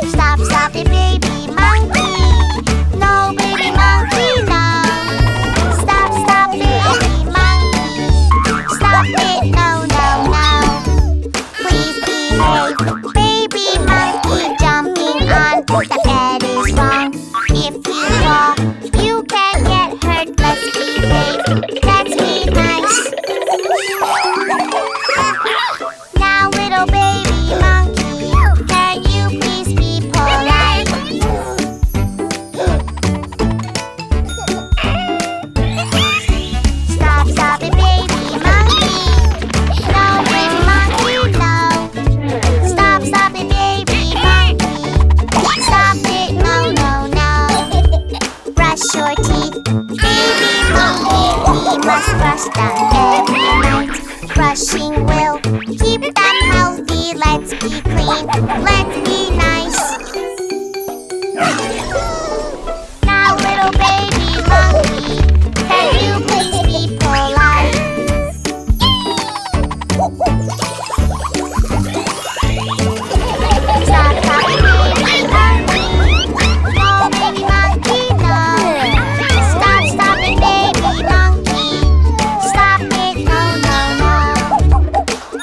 Stop, stop it, baby monkey. No, baby monkey, no. Stop, stop it, baby monkey. Stop it, no, no, no. Please behave, baby monkey. Jumping on the bed is wrong. If you fall, you can get hurt. Let's behave, let's be nice. Now, little baby monkey, can you please be polite? Stop, stop it, baby monkey. No, baby monkey, no. Stop, stop it, baby monkey. Stop it, no, no, no. Brush your teeth, baby monkey. We must brush them every night. Brushing will keep them healthy. Let's be clean, let's be nice. Now, little baby monkey, can you please be polite? Stop, stop it, baby monkey. No, baby monkey, no. Stop, stop it, baby monkey. Stop it, no, no, no.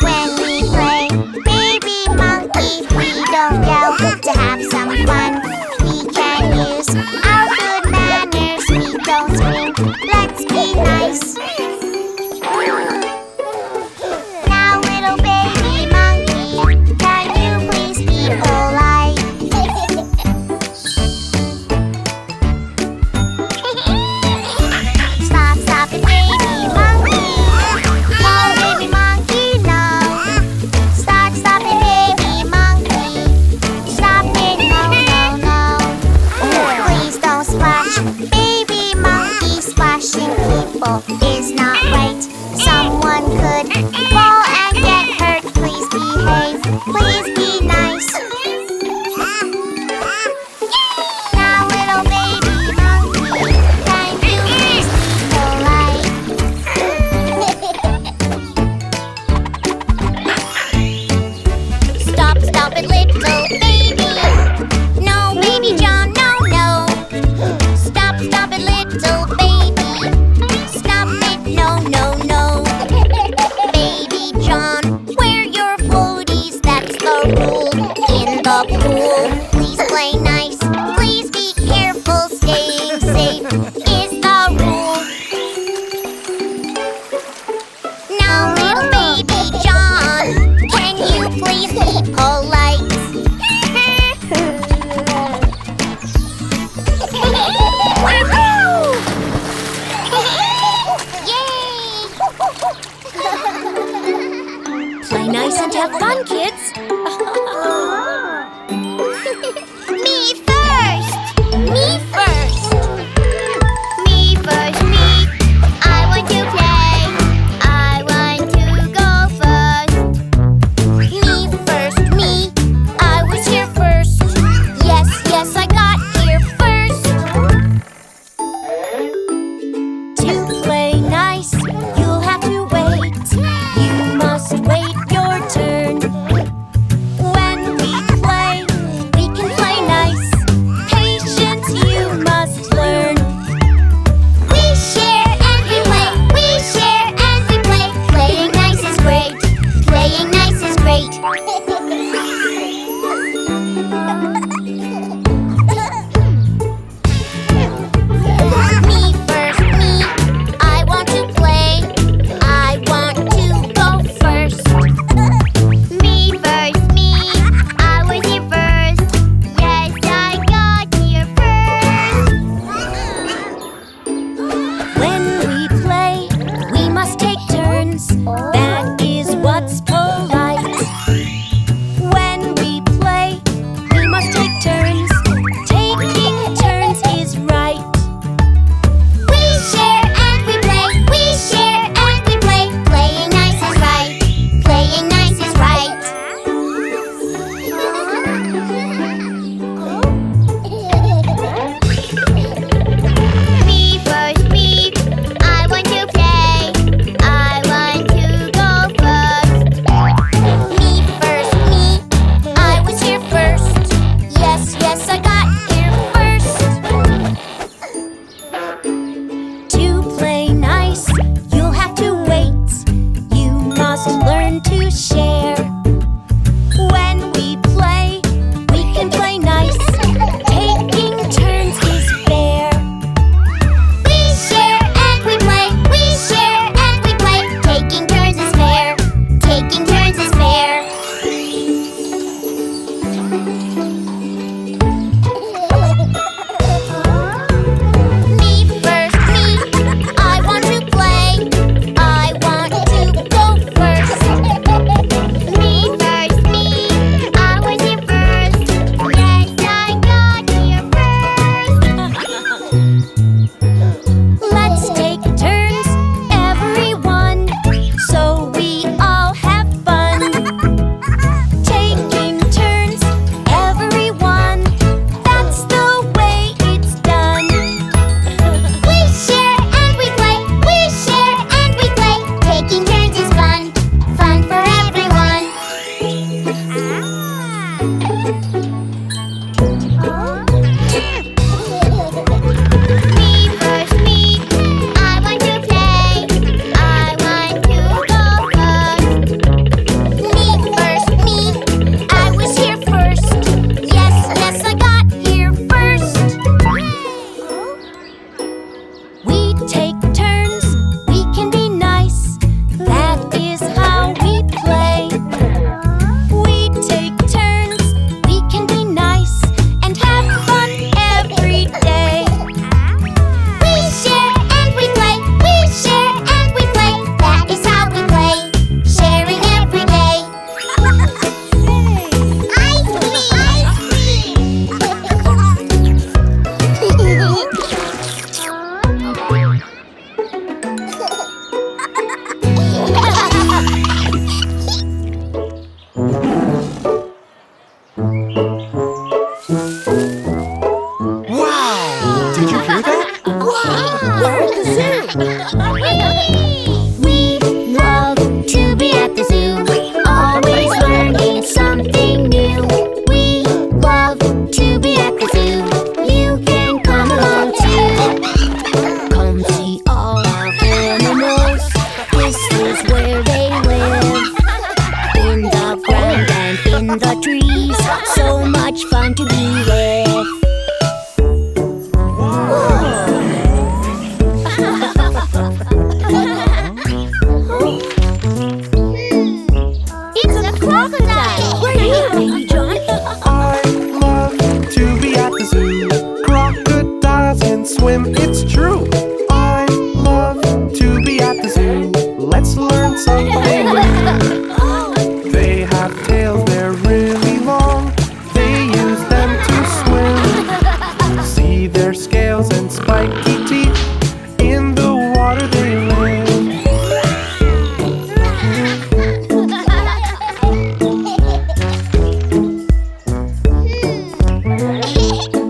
When we play, baby monkey, we don't yell to have some fun. We can use our good manners. We don't scream. Let's be nice. Now, little baby monkey, can you please be polite? Stop, stop it, baby monkey. No, baby monkey, no. Stop, stop it, baby monkey. Stop it, no, no, no. Please don't splash, baby monkey. Splashing people is not right. Someone could fall and get hurt. Please behave, please be nice. Now, little baby monkey, can you please be polite? Stop, stop it, little baby. No, baby John, no, no. Stop, stop it, little baby. Stop it, no, no, no. Baby John, wear your floaties, that's the rule. In the pool, please play nice. Please be careful, staying safe is the rule. Now, little baby John, can you please be polite? Woohoo! Yay! Play nice and have fun, kids. Me first! Me first! Me first, me. I want to play. I want to go first. Me first, me. I was here first. Yes, yes, I got here first. To play nice, you'll have to wait. You must wait your turn. We love to be at the zoo, always learning something new. We love to be at the zoo. You can come along too. Come see all our animals. This is where they live. In the ground and in the trees. So much fun to be with. It's a crocodile! Where are you, Baby John? I love to be at the zoo. Crocodiles can swim, it's true. I love to be at the zoo. Let's learn something new. They have tails, they're really long. They use them to swim. See their scales and spiky teeth. In the water they live.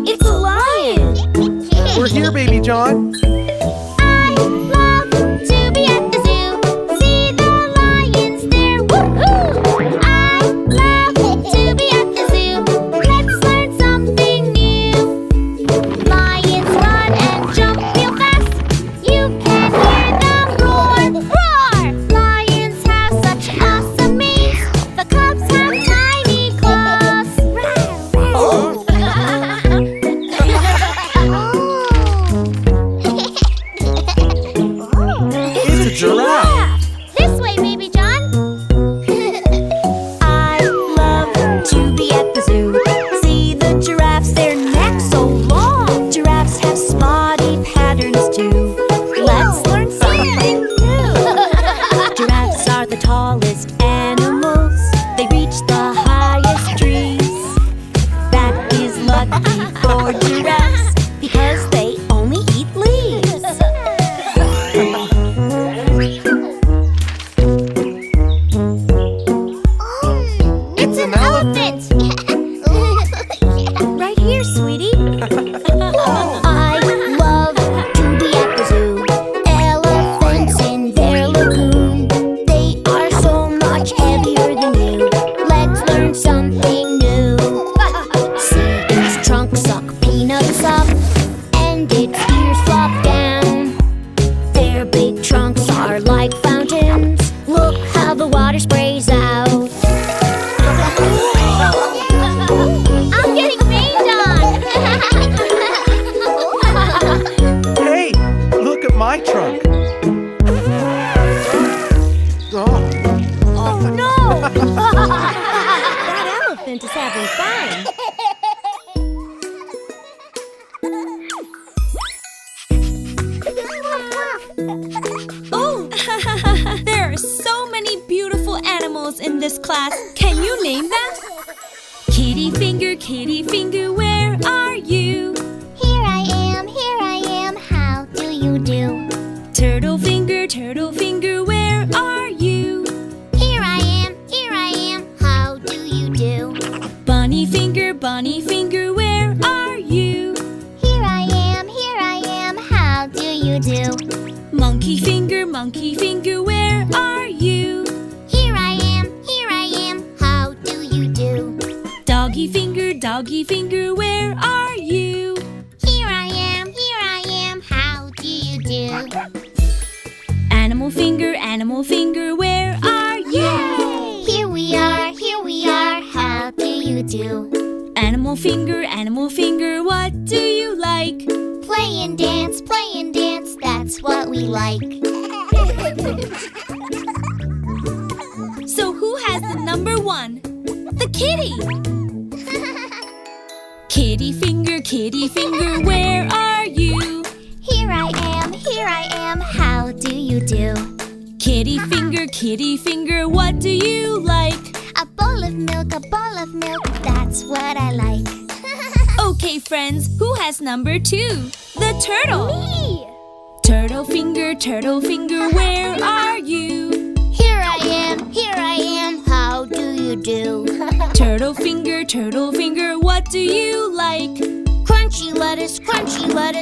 It's a lion! We're here, Baby John. I love to be at the zoo. See the lions there, woohoo! I love to be at the zoo. Let's learn something new. Lions run and jump real fast. You can hear them roar, roar! Lions have such awesome manes. The cubs have tiny claws. It's a giraffe. This way, Baby John. I love to be at the zoo. See the giraffes, their necks so long. Giraffes have spotty patterns too. Let's learn something new. Giraffes are the tallest animals. They reach the highest trees. That is lucky for giraffes because they only eat leaves. It's an elephant. Right here, sweetie. I love to be at the zoo. Elephants in their lagoon. They are so much heavier than you. Let's learn something new. See its trunk suck peanuts up, and its ears flop down. Their big trunks are like fountains. Look how the water sprays out. I'm getting rained on. Hey, look at my trunk. Oh, Oh no! That elephant is having fun. Oh, there are so many beautiful animals in this class. Can you name them? Kitty finger, where are you? Here I am, how do you do? Turtle finger, where are you? Here I am, how do you do? Bunny finger, where are you? Here I am, how do you do? Monkey finger, where are you? Here I am, how do you do? Doggy finger, where are you? Here I am, how do you do? Animal finger, where are you? Here we are, how do you do? Animal finger, what do you like? Play and dance, that's what we like. So who has the number one? The kitty! Kitty finger, where are you? Here I am, how do you do? Kitty finger, what do you like? A bowl of milk, that's what I like. Okay, friends, who has number two? The turtle! Me! Turtle finger, where are you? Here I am, how do you do? Turtle finger, what do you like? Crunchy lettuce,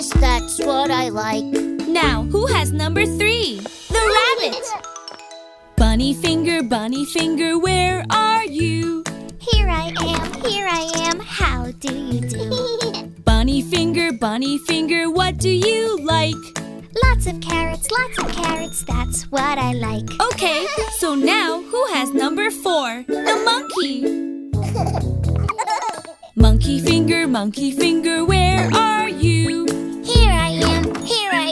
that's what I like. Now, who has number 3? The rabbit. Bunny finger, where are you? Here I am, how do you do? Bunny finger, what do you like? Lots of carrots, that's what I like. Okay, so now who has number 4? The monkey. Monkey finger, where are you? Here I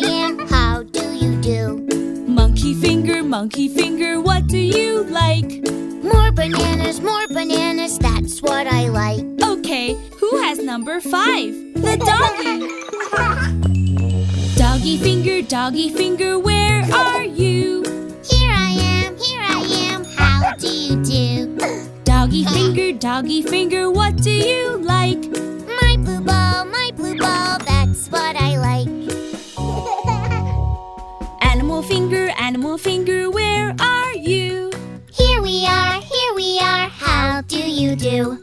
am, how do you do? Monkey finger, what do you like? More bananas, that's what I like. Okay, who has number 5? The doggy. Doggy finger, where are you? Here I am, how do you do? Doggy finger, what do you like? My blue ball, that's what I like. Animal finger, where are you? Here we are, how do you do?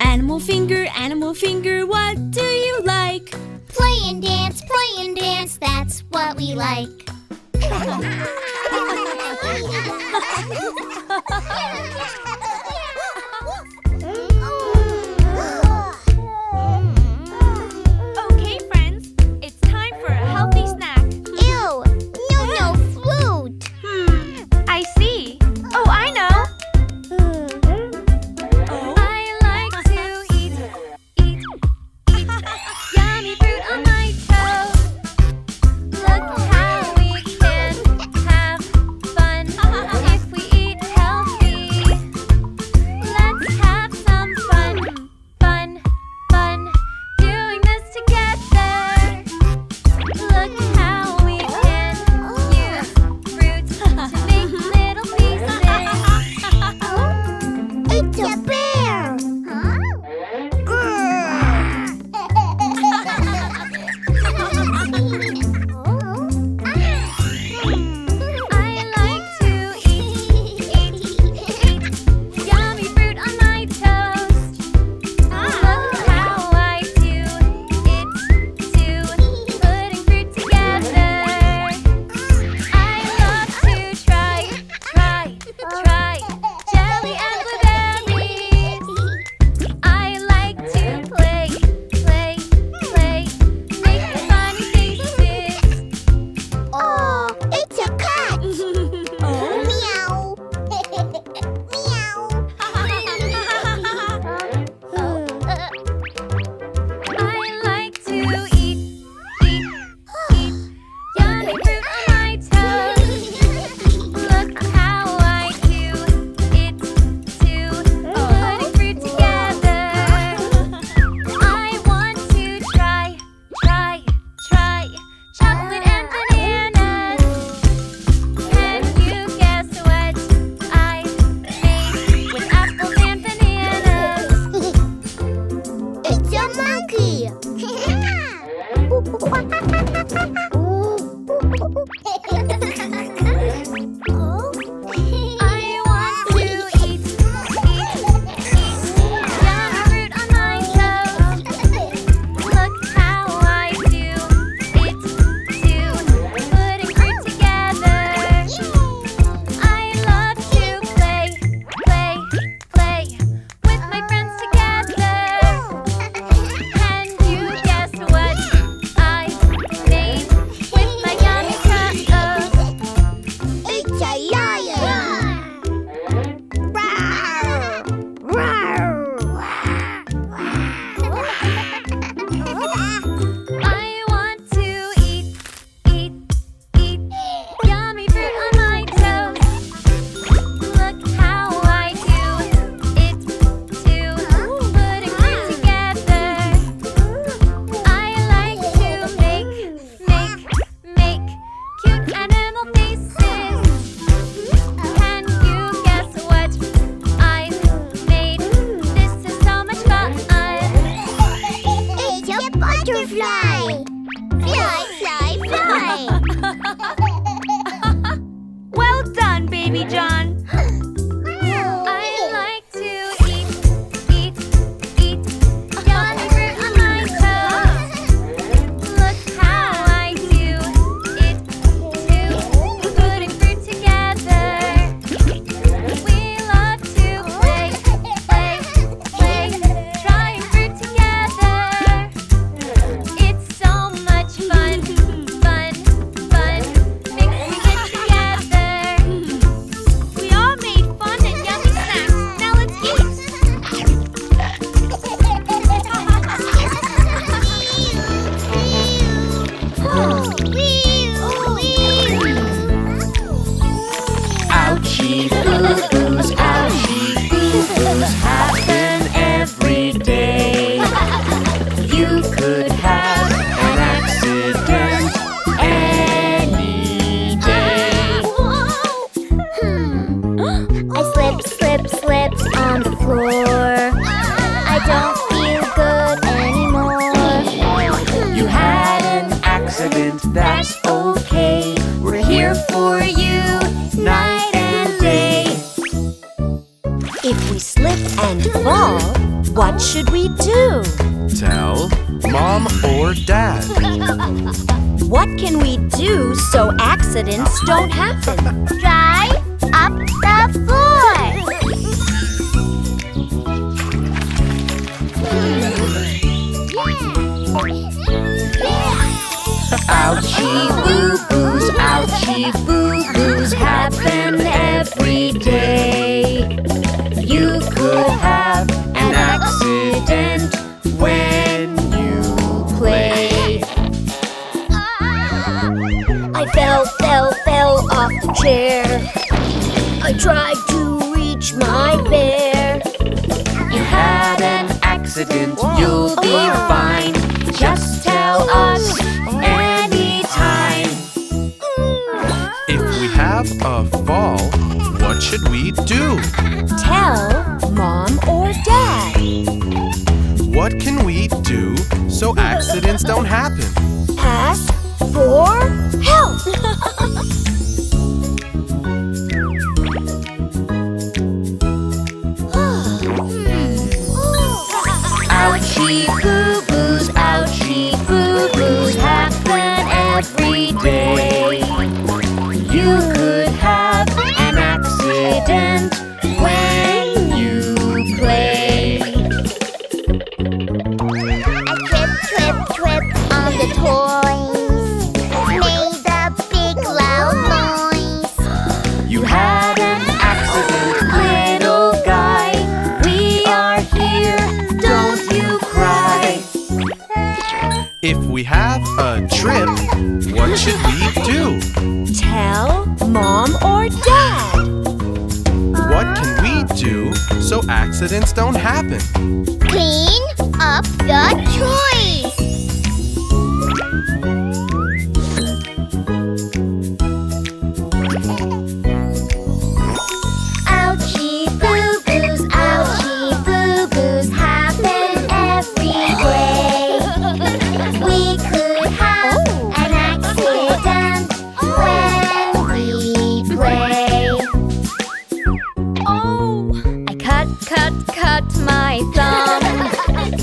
Animal finger, what do you like? Play and dance, that's what we like. Okay, friends, it's time for a healthy snack. Ew, no fruit. I see. Oh, I know. I like to eat yummy fruit on my toast. Look how we can have fun if we eat healthy. for you night and day. If we slip and fall, what should we do? Tell Mom or Dad. What can we do so accidents don't happen? Dry up the floor. Ouchie boo-boos, ouchie boo-boos happen every day. You could have an accident when you play. I fell off the chair. I tried to reach my bear. You had an accident, you'll be fine. Just tell us anytime. If we have a fall, what should we do? Tell Mom or Dad. What can we do so accidents don't happen? Ask for help. Ouchie boo-boos happen every day. You could have an accident when you play. I trip on the toys. Made a big loud noise. You had an accident, little guy. We are here, don't you cry. If we have a trip, what should we do? Tell Mom or Dad. What can we do so accidents don't happen? Clean up the toys. Ouchie boo-boos happen every day. We could have an accident when we play. I cut my thumb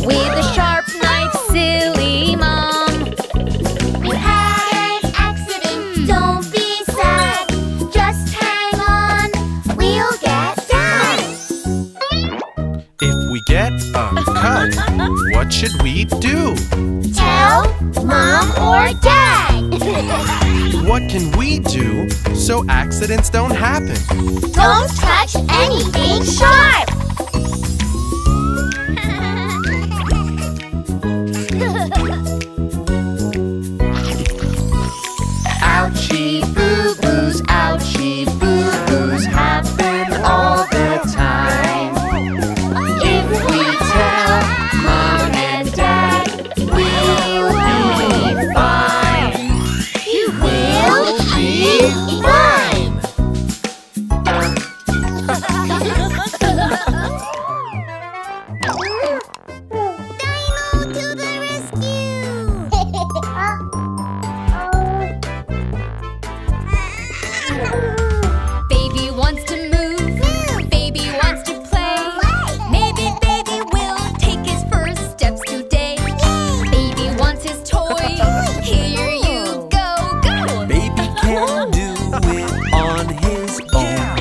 with a sharp knife, silly Mom. You had an accident, don't be sad. Just hang on, we'll get done. If we get a cut, what should we do? Tell Mom or Dad. What can we do so accidents don't happen? Don't touch anything sharp. Ouchie boo-boos happen all the time. If we tell Mom and Dad, we'll be fine. We'll be fine. Dino to the rescue! Baby wants to move, baby wants to play. Maybe baby will take his first steps today. Baby wants his toy, here you go, go! Baby can do it on his own.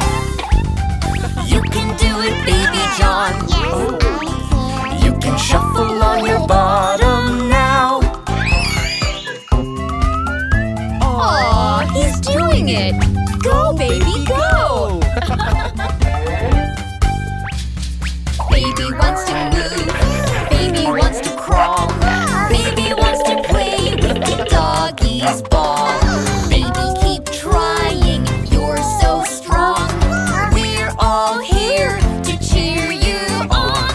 You can do it, Baby John. You can shuffle on your bottom now. Aw, he's doing it! Go, baby, go! Baby wants to move, baby wants to crawl. Baby wants to play with the doggy's ball. Baby, keep trying, you're so strong. We're all here to cheer you on.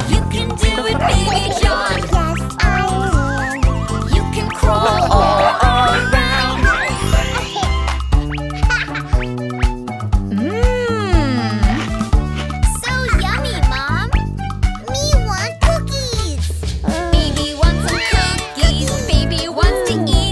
You can do it, Baby John. You can crawl all around. So yummy, Mom. Me want cookies. Baby wants some cookies. Baby wants to eat.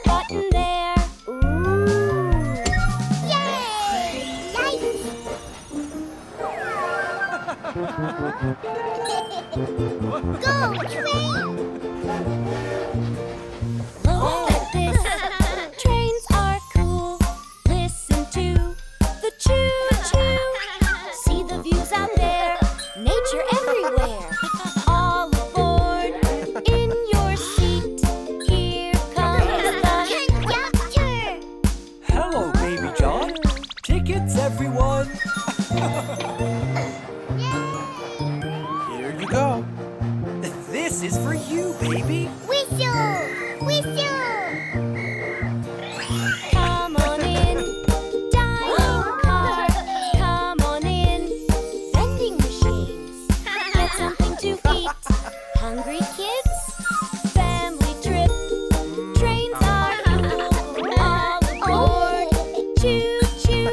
button there. Ooh. Yay! Lights! Go, train! Look at this. Trains are cool. Listen to the choo-choo. See the views out there. Nature everywhere. All aboard in your seat. Here comes the Conductor! Hello, Baby John. Tickets, everyone. Here you go. This is for you, baby. Whistle! Whistle! Come on in, dining car. Come on in, vending machines. Get something to eat. Hungry kids? Family trip. Trains are cool. All aboard. Choo choo.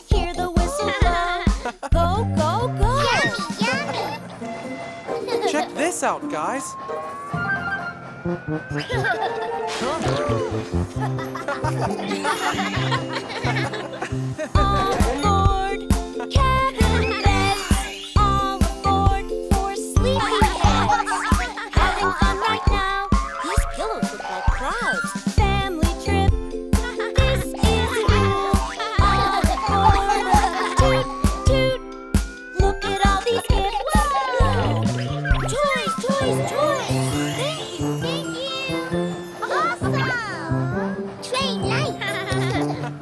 Hear the whistle blow. Go go go. Yummy! Check this out, guys. All aboard, cabin beds. All aboard for sleepy heads. Having fun right now. These pillows look like clouds. Family trip. This is cool. All aboard. Toot toot. Look at all these hips. Toys, toys, toys. Thank you! Awesome! Train lights!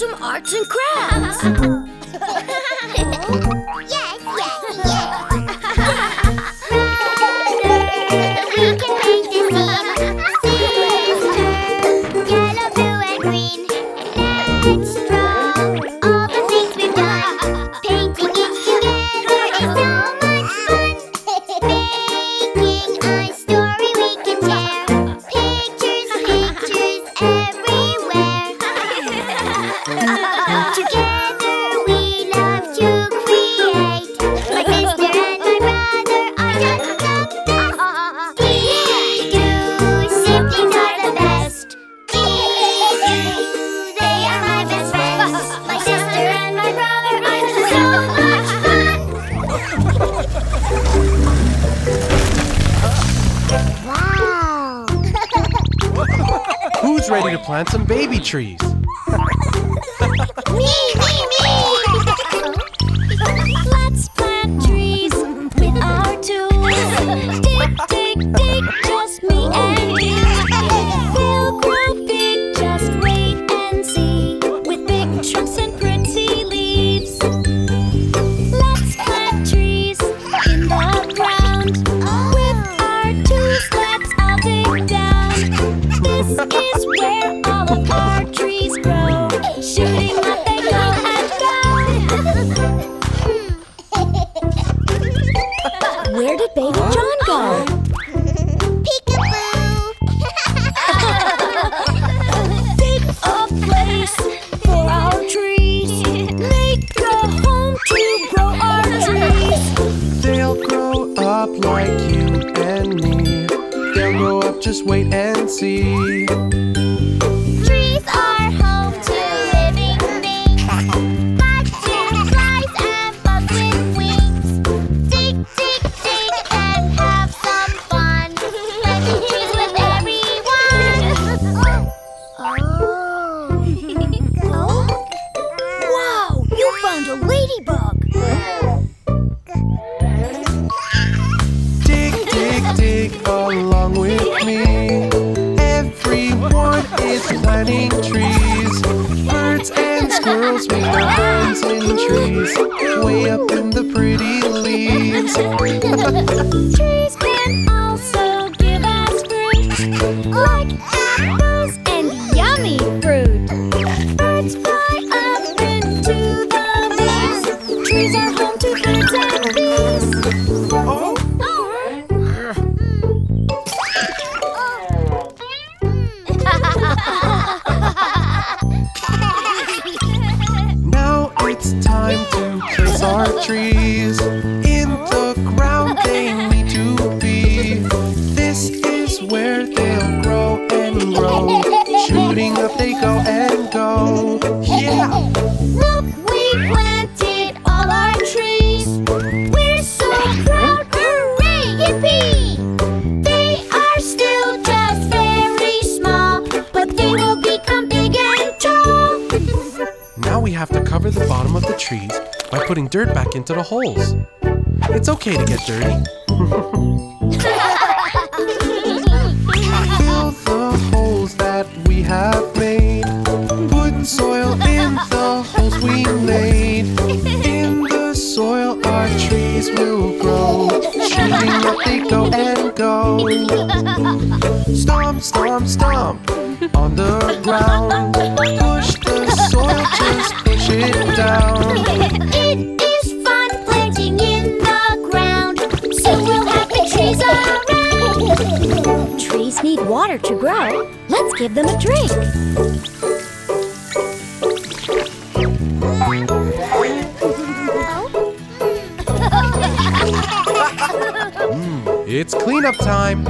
some arts and crafts. Yes, yes, yes. We can paint the scene. Yellow, blue, and green. Let's draw all the things we've done. Painting it together is so much fun. Making a story we can share. Pictures, pictures everywhere. Together we love to create. My sister and my brother are just Dee-doo, siblings are the best. Dee-doo, they are my best friends. My sister and my brother are just so much fun. Wow. Who's ready to plant some baby trees? Me, me, me. Let's plant trees with our tools. Dig, dig, dig, just me and you. They'll grow big, just wait and see. With big trunks and pretty leaves. Let's plant trees in the ground. With our tools, let's all dig down. This is where all of our trees grow. Shooting up they go and go. Where did Baby John go? Peekaboo. Dig a place for our trees. Make a home to grow our trees. They'll grow up like you and me. They'll grow up, just wait and see. Trees are home to living things. Butterflies and bugs with wings. Dig, dig, dig and have some fun. Planting trees with everyone. Wow, you found a ladybug. Dig, dig, dig along with me. Everyone is planting trees. Birds and squirrels make their homes in trees. Way up in the pretty leaves. Trees can also give us fruit, like apples and yummy fruit. Birds fly up into the leaves. Trees are home to birds and bees. Oh, now it's time to place our trees. In the ground they need to be. This is where they'll grow and grow. Shooting up they go and go. Yeah! Look, we planted all our trees. We're so proud, hooray, yippee! They are still just very small, but they will become big and tall. Now we have to cover the bottom of the trees by putting dirt back into the holes. It's okay to get dirty. Fill the holes that we have made. Put soil in the holes we made. In the soil our trees will grow. Shooting up they go and go. Stomp, stomp, stomp on the ground. Push the soil, just push it down. It is fun planting in the ground. Soon we'll have big trees around. Trees need water to grow. Let's give them a drink. It's cleanup time.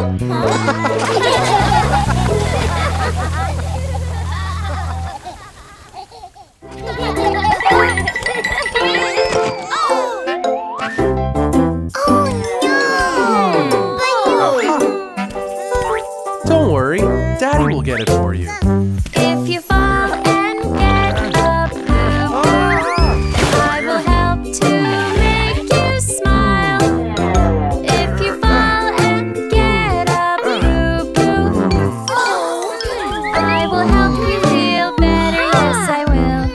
Don't worry, Daddy will get it for you. If you fall and get up, I will help to make you smile. If you fall and get up, I will help you feel better, yes I will.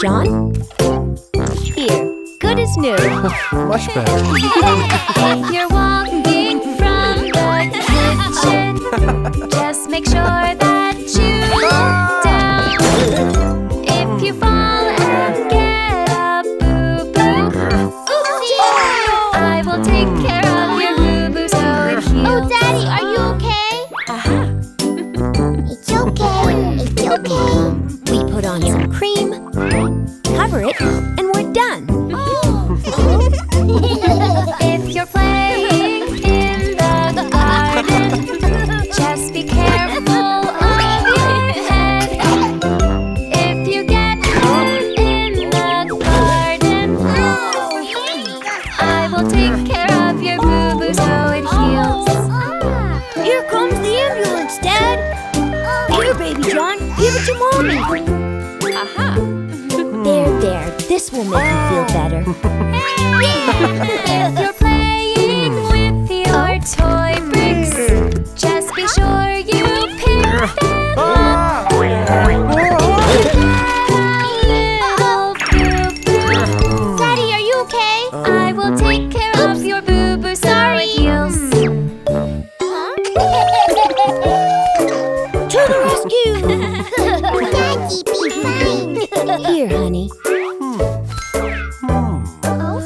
John. Here, good as new. Much better. If you're walking from the kitchen, just make sure that you look down. If you fall and get a boo-boo, oopsie! I will take care of your boo-boo so it heals. Oh, Daddy, are you okay? It's okay. It's okay. We put on some cream, cover it, and we're done. If you're playing in the garden, just be careful of your head. If you get hurt in the garden, I will take care of your boo-boo so it heals. Here comes the ambulance, Dad. Here, baby John, give it to Mommy. There, this will make you feel better. If you're playing with your toy bricks, just be sure you pick them up. Little boo-boo, Daddy, are you okay? I will take care of your boo-boo so it heals. To the rescue! Daddy, be fine. Here, honey.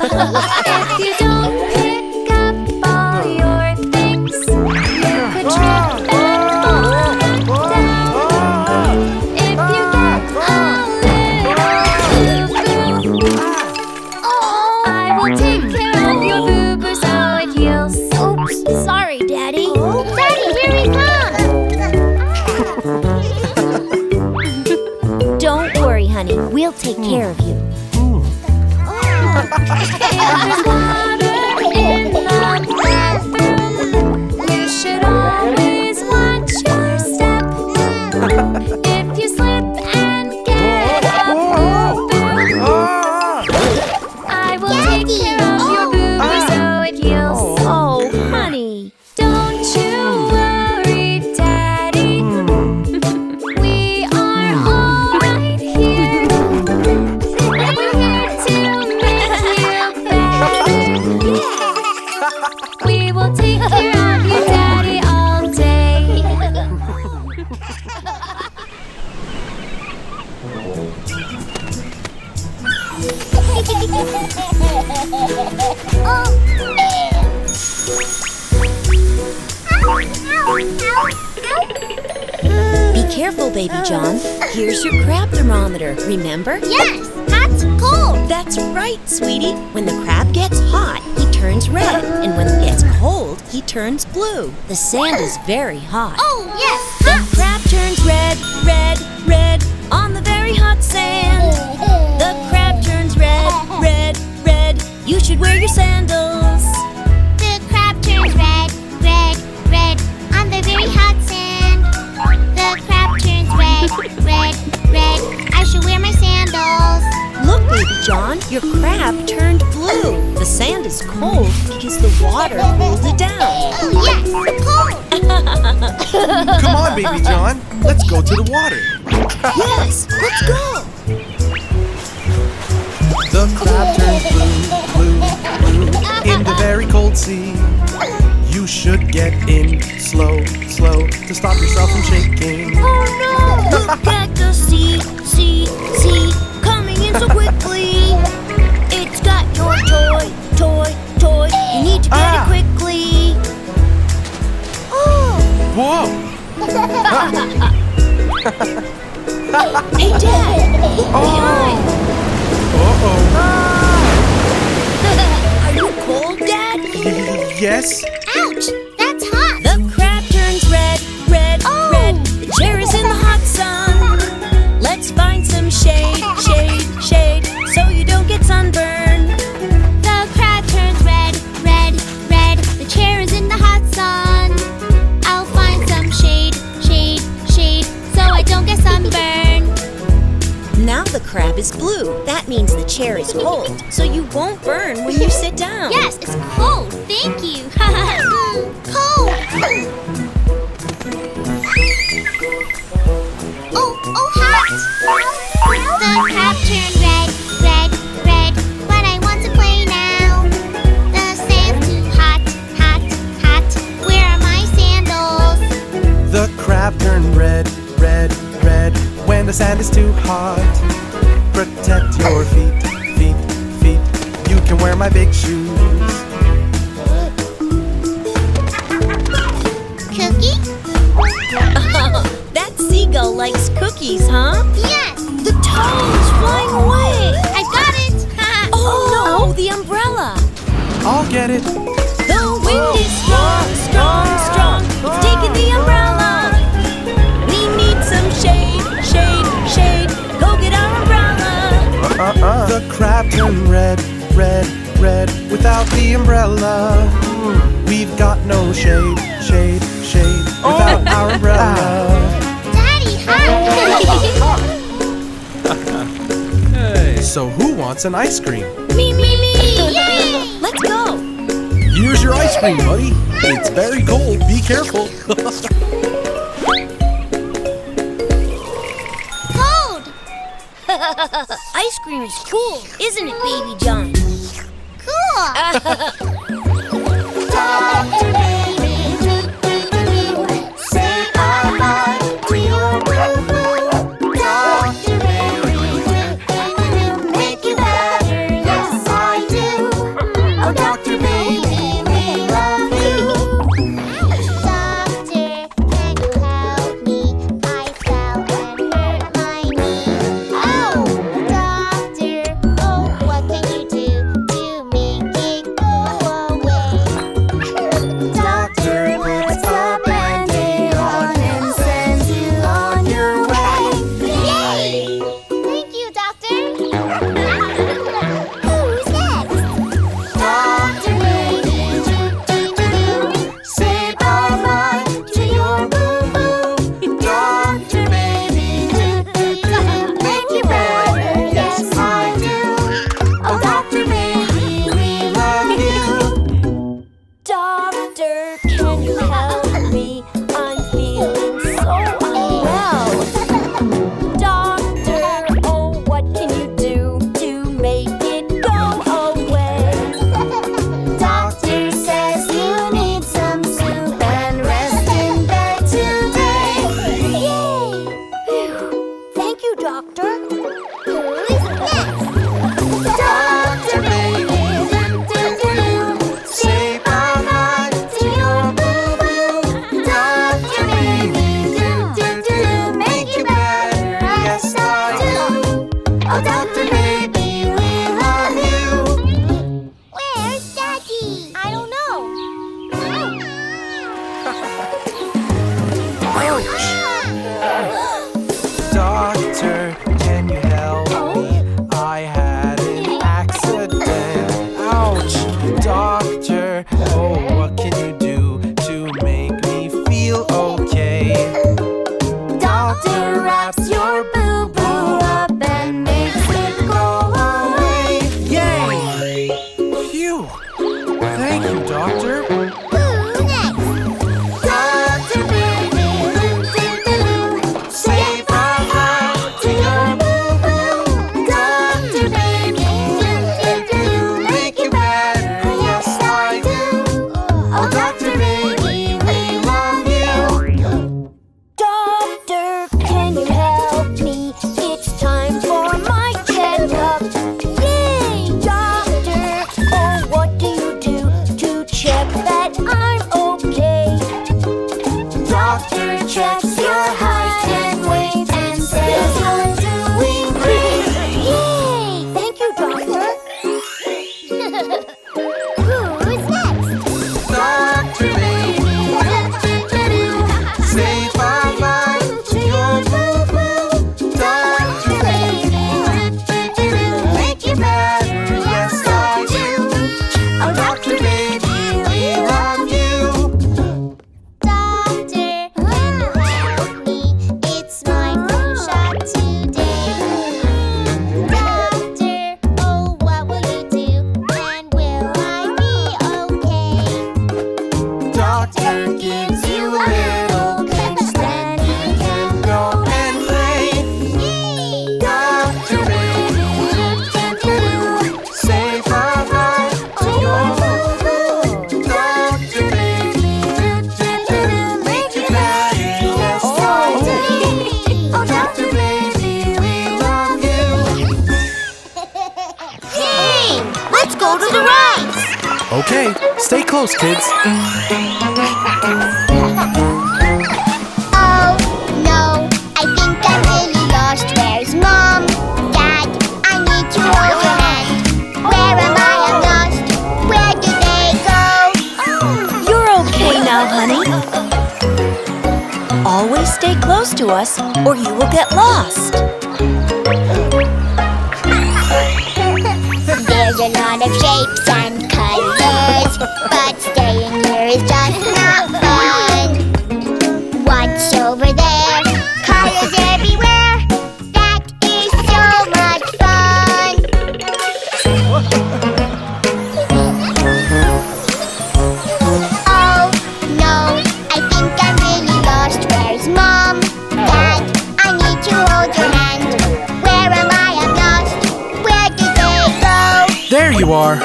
If you don't pick up all your things, you could trip and fall down. If you get a little boo-boo, I will take care of your boo-boo so it heals. Oops, sorry, Daddy. Daddy, here he comes. Don't worry, honey. We'll take care of you. If there's water in the bathroom, you should always watch your step. If you slip and get a boo-boo, I will take care of your boo-boo so it heals. Oh, honey. Don't you worry, Daddy. We are all right here. We're here to make you better. We will take care of you, Daddy, all day. Be careful, baby John. Here's your crab thermometer, remember? Yes, that's cold. That's right, sweetie. When the crab gets hot, he turns red. And when it gets cold, he turns blue. The sand is very hot. Oh, yes, The crab turns red, red, red on the very hot sand. The crab turns red, red, red. You should wear your sandals. The crab turns red, red, red on the very hot sand. The crab turns red, red, red. I should wear my sandals. Look, baby John, your crab turned blue. The sand is cold because the water cooled it down. Oh, yes, cold. Come on, baby John. Let's go to the water. Yes, let's go. The crab turns blue, blue, blue in the very cold sea. You should get in slow, slow to stop yourself from shaking. Oh no! Look at the sea, sea, sea coming in so quickly. It's got your toy, toy, toy. You need to get it quickly. Oh! Whoa! Hey, Dad! Look behind! Uh-oh. Are you cold, Dad? Yes? Ouch, that's hot. The crab turns red, red, red. The chair is in the hot sun. Let's find some shade, shade, shade, so you don't get sunburned. The crab turns red, red, red. The chair is in the hot sun. I'll find some shade, shade, shade, so I don't get sunburned. Now the crab is blue. That means the chair is cold, so you won't burn when you sit down. Yes, it's cold. Thank you. Cold. Oh, hot. The crab turned red. hot. Protect your feet, feet, feet. You can wear my big shoes. Cookie? That seagull likes cookies, huh? Yes. The toad's flying away. I got it. Oh no, the umbrella. I'll get it. The wind is strong, strong, strong. It's taking the umbrella. We need some shade, shade, shade. Go get our umbrella. The crab turned red, red, red without the umbrella. We've got no shade, shade, shade without our umbrella. Daddy, hi. So who wants an ice cream? Me, me, me. Yay! Let's go. Here's your ice cream, buddy. It's very cold. Be careful. Cold. Ice cream is cool, isn't it, Baby John? Cool. Dr. Baby, say bye-bye to your boo-boo. Dr. Baby, make you better, yes I do. Oh, Dr. Baby, we love you. Doctor, can you help me? I fell and hurt my knee. Oh, doctor, oh, what can you do to make it go away? Okay, stay close, kids. Oh no, I think I'm really lost. Where's Mom? Dad, I need to hold your hand. Where am I? I'm lost. Where did they go? You're okay now, honey. Always stay close to us or you will get lost. There's a lot of shapes and colors, but staying here is just not fun. What's over there? Colors everywhere. That is so much fun. Oh no, I think I'm really lost. Where's Mom? Dad, I need to hold your hand. Where am I? I'm lost. Where did they go? There you are.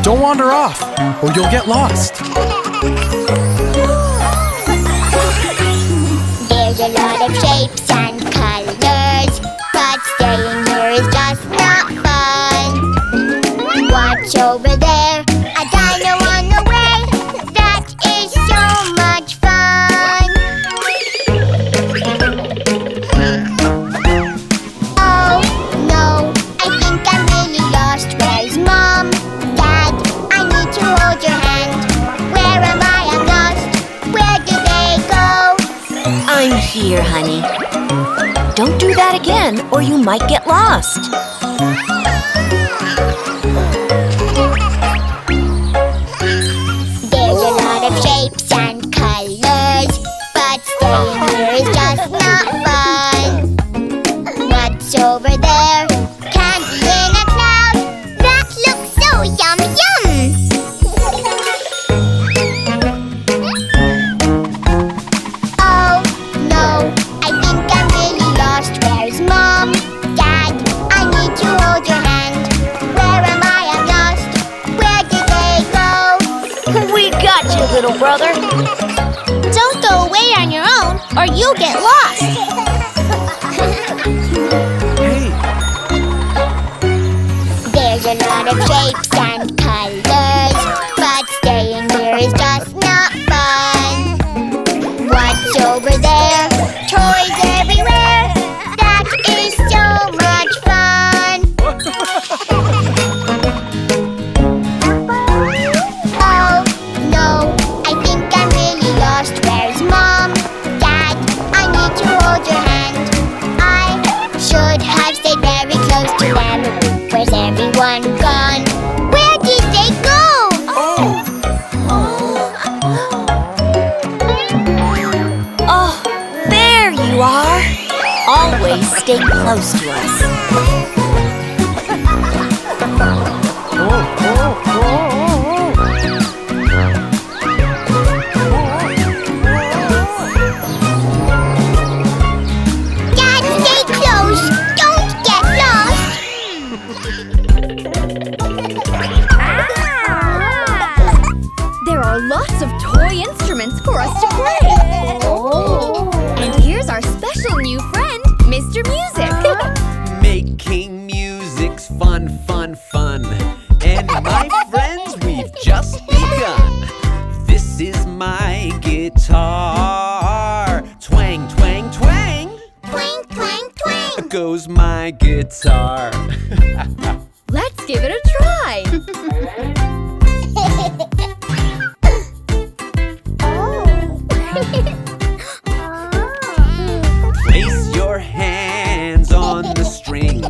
Don't wander off, or you'll get lost. There's a lot of shapes and colors, but staying here is just not fun. Watch over there, a dino on the way. That is so much fun. Oh no, I think I'm really lost. Where's Mom? Dad, I need to hold your hand. Where am I? I'm lost. Where did they go? I'm here, honey. Don't do that again or you might get lost. There's a lot of shapes and colors, but staying here is just not fun. What's over there? Candy in a cloud. That looks so yum yum. Oh no, I think I'm really lost. Where's Mom? Dad, I need to hold your hand. Where am I? I'm lost. Where did they go? We got you, little brother. Don't go away on your own, or you'll get lost. Hey, There's a lot of shapes and colors, but staying here is just not fun. What's over there? Toys everywhere. That is so much fun. Oh no, I think I'm really lost. Where's Mom? Dad, I need to hold your hand. I should have stayed very close to them. Where's everyone gone? Where did they go? Oh, there you are. Always stay close to us. Dad, stay close. Don't get lost. There are lots of toy instruments for us to play. And here's our special new friend, Mr. Music. Making music's fun, fun, fun. And my friends, we've just begun. This is my guitar. Twang, twang, twang. Twang, twang, twang. Goes my guitar. Let's give it a try. Place your hands on the strings.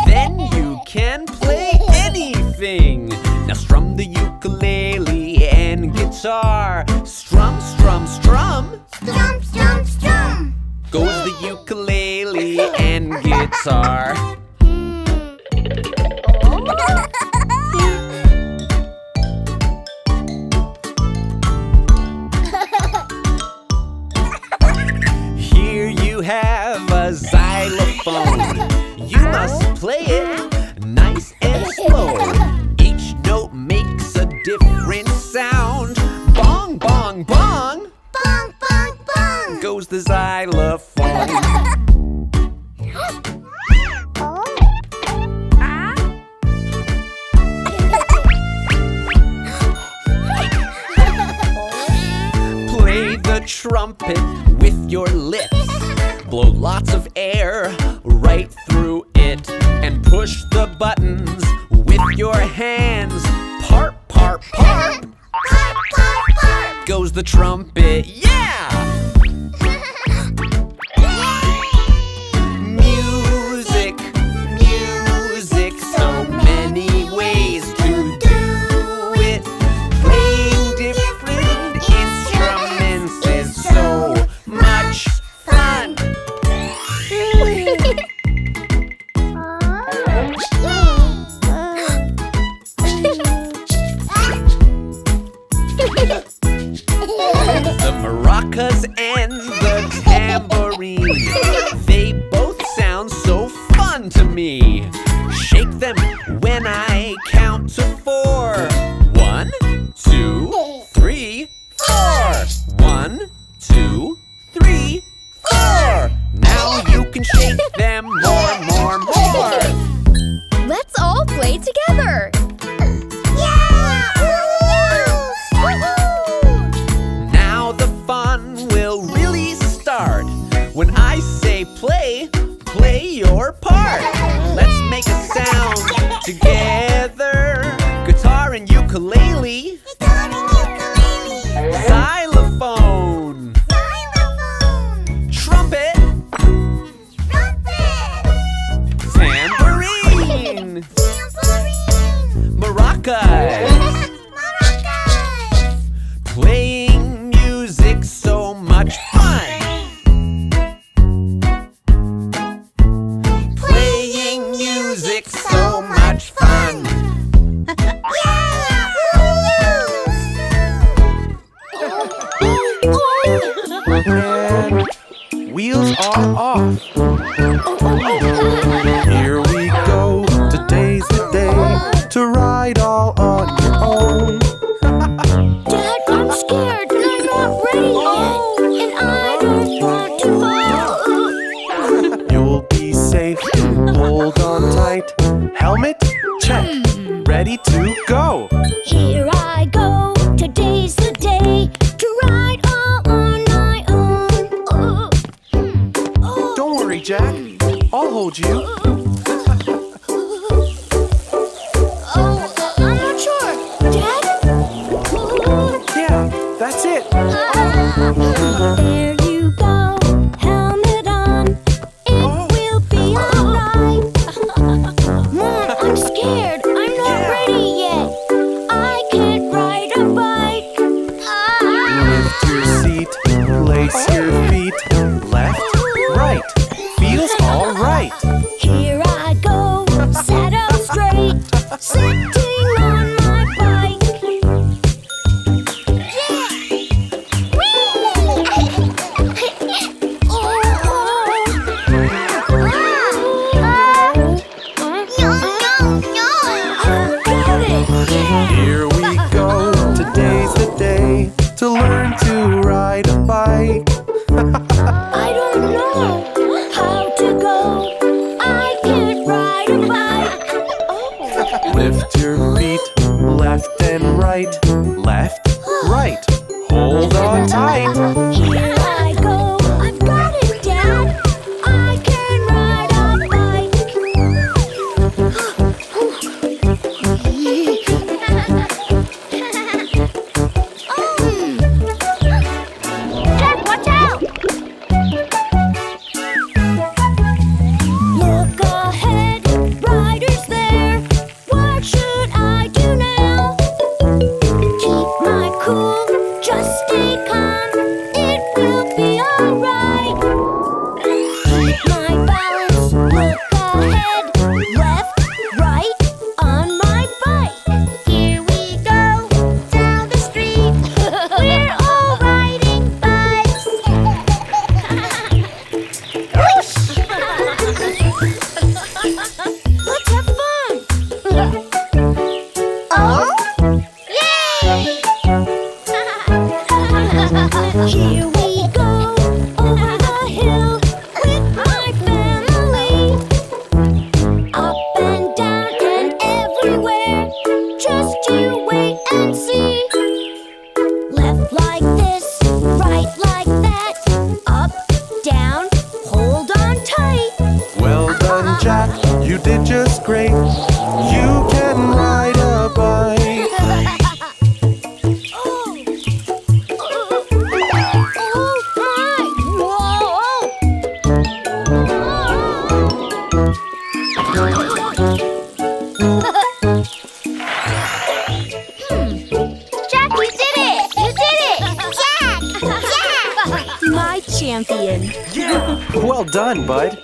Then you can play anything. Now strum the ukulele and guitar. Strum, strum, strum. Strum, strum, strum. Goes the ukulele and guitar. Here you have a xylophone. You must play it nice and slow. Each note makes a different sound. Bong, bong, bong. Bong, bong, bong. Goes the xylophone. trumpet with your lips. Blow lots of air right through it and push the buttons with your hands. Parp, parp, parp. Parp, parp, parp. Goes the trumpet, yeah! Music, music, so many ways to do it. Playing different instruments is so much fun. The maracas and the tambourine, they both sound so fun to me. Shake them when I count to 4. 1, 2, 3, 4. 1, 2, 3, 4. Now you can shake them more, more, more. Let's all play together. Now the fun will really start. When I say play, play your part. Let's make a sound together. Guitar and ukulele. Xylophone. Trumpet. Tambourine. Maracas. Playing music, so much fun. Playing music, so much fun. And wheels are off. Here we go, today's the day to ride all on your own. Dad, I'm scared and I'm not ready yet. And I don't want to fall. You'll be safe, hold on tight. Helmet, check, ready to go. Here I go, today's the day to ride all on my own. Don't worry, Jack, I'll hold you. I'm not sure. Dad? Yeah, that's it. There you go, helmet on. It will be alright. Mom, I'm scared. I'm not ready yet. I can't ride a bike. Lift your seat, place your feet. Left, right, feels alright. Here I go, sat up straight, sitting on my bike. You did just great. You can ride a bike. Jack, you did it! You did it! Jack! My champion. Well done, bud.